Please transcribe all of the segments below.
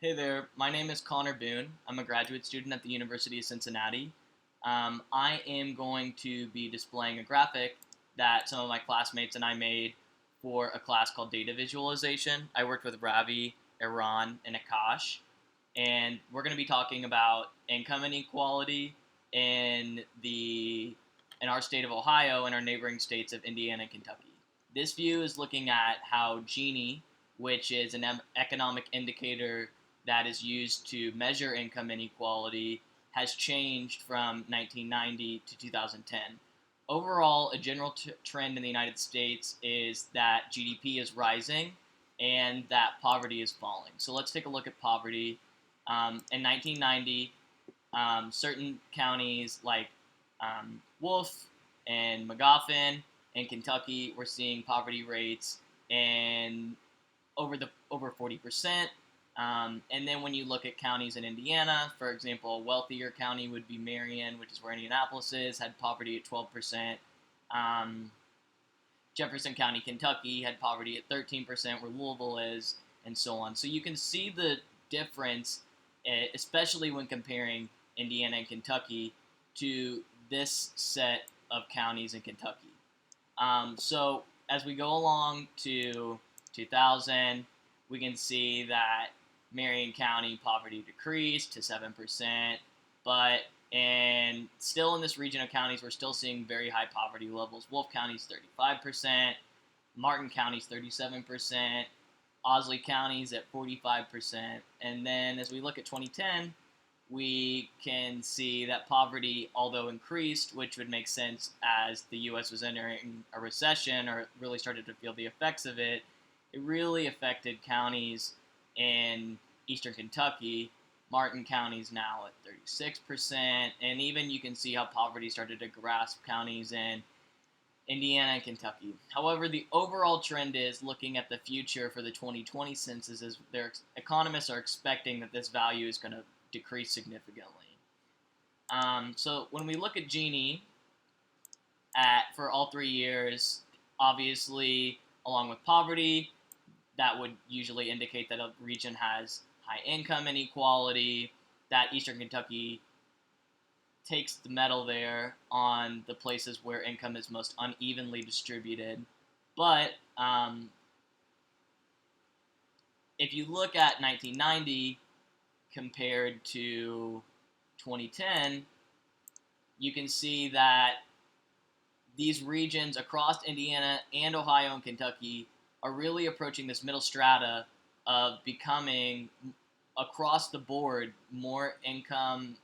Hey there, my name is Connor Boone. I'm a graduate student at the University of Cincinnati. I am going to be displaying a graphic that some of my classmates and I made for a class called Data Visualization. I worked with Ravi, Iran, and Akash, and we're going to be talking about income inequality in the in our state of Ohio and our neighboring states of Indiana and Kentucky. This view is looking at how Gini, which is an economic indicator that is used to measure income inequality, has changed from 1990 to 2010. Overall, a general trend in the United States is that GDP is rising and that poverty is falling. So let's take a look at poverty. In 1990, certain counties like Wolf and Magoffin in Kentucky were seeing poverty rates in over 40%. And then when you look at counties in Indiana, for example, a wealthier county would be Marion, which is where Indianapolis is, had poverty at 12%. Um, Jefferson County, Kentucky, had poverty at 13%, where Louisville is, and so on. So you can see the difference, especially when comparing Indiana and Kentucky to this set of counties in Kentucky. So as we go along to 2000, we can see that Marion County poverty decreased to 7%, but still in this region of counties, we're still seeing very high poverty levels. Wolfe County's 35%, Martin County's 37%, Owsley County's at 45%, and then as we look at 2010, we can see that poverty, although increased, which would make sense as the U.S. was entering a recession or really started to feel the effects of it, it really affected counties in eastern Kentucky. Martin County's now at 36%, and even you can see how poverty started to grasp counties in Indiana and Kentucky. However, the overall trend is looking at the future for the 2020 census, is their economists are expecting that this value is going to decrease significantly. So when we look at Gini for all 3 years, obviously, along with poverty, that would usually indicate that a region has high income inequality, that Eastern Kentucky takes the medal there on the places where income is most unevenly distributed. But if you look at 1990 compared to 2010, you can see that these regions across Indiana and Ohio and Kentucky are really approaching this middle strata of becoming, across the board, more income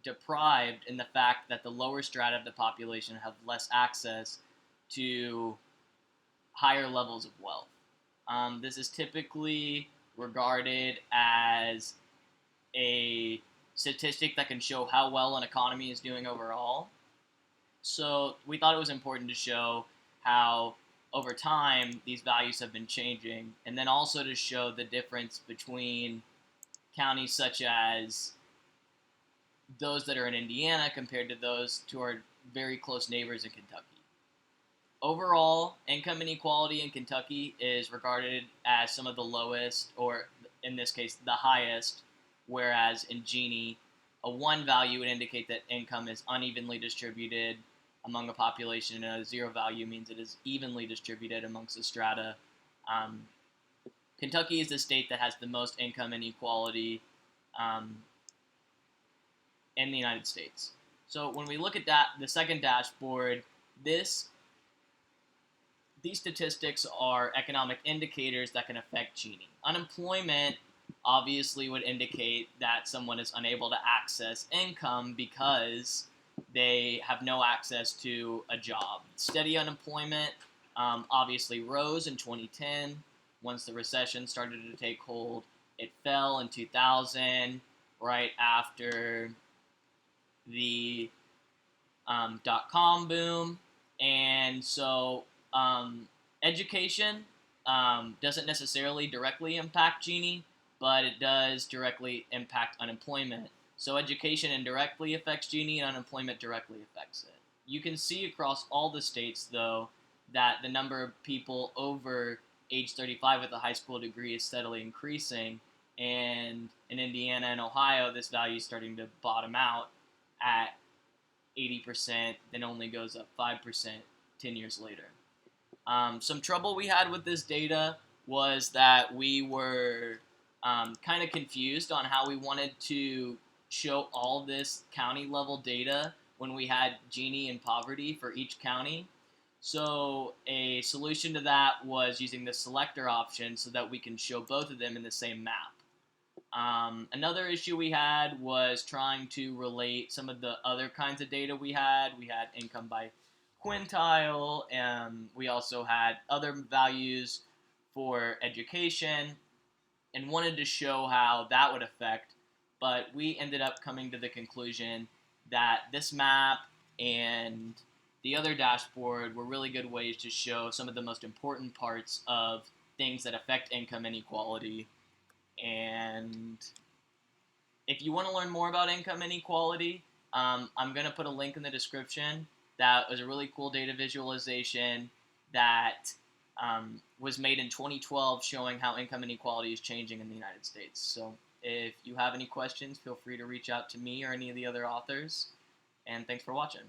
deprived in the fact that the lower strata of the population have less access to higher levels of wealth. This is typically regarded as a statistic that can show how well an economy is doing overall. So we thought it was important to show how over time these values have been changing, and then also to show the difference between counties such as those that are in Indiana compared to those to our very close neighbors in Kentucky. Overall, income inequality in Kentucky is regarded as some of the lowest, or in this case, the highest, whereas in Gini, a 1 value would indicate that income is unevenly distributed among a population, and a 0 value means it is evenly distributed amongst the strata. Kentucky is the state that has the most income inequality in the United States. So when we look at that, the second dashboard, these statistics are economic indicators that can affect Gini. Unemployment obviously would indicate that someone is unable to access income because they have no access to a job. Steady unemployment obviously rose in 2010 once the recession started to take hold. It fell in 2000 right after the dot-com boom. And so education doesn't necessarily directly impact Gini, but it does directly impact unemployment. So education indirectly affects Gini, and unemployment directly affects it. You can see across all the states, though, that the number of people over age 35 with a high school degree is steadily increasing, And in Indiana and Ohio, this value is starting to bottom out at 80%, then only goes up 5% 10 years later. Some trouble we had with this data was that we were kind of confused on how we wanted to show all this county level data when we had Gini and poverty for each county. So a solution to that was using the selector option so that we can show both of them in the same map. Another issue we had was trying to relate some of the other kinds of data we had. We had income by quintile, and we also had other values for education, and wanted to show how that would affect. But we ended up coming to the conclusion that this map and the other dashboard were really good ways to show some of the most important parts of things that affect income inequality. And if you want to learn more about income inequality, I'm going to put a link in the description. That was a really cool data visualization that was made in 2012 showing how income inequality is changing in the United States. So if you have any questions, feel free to reach out to me or any of the other authors. And thanks for watching.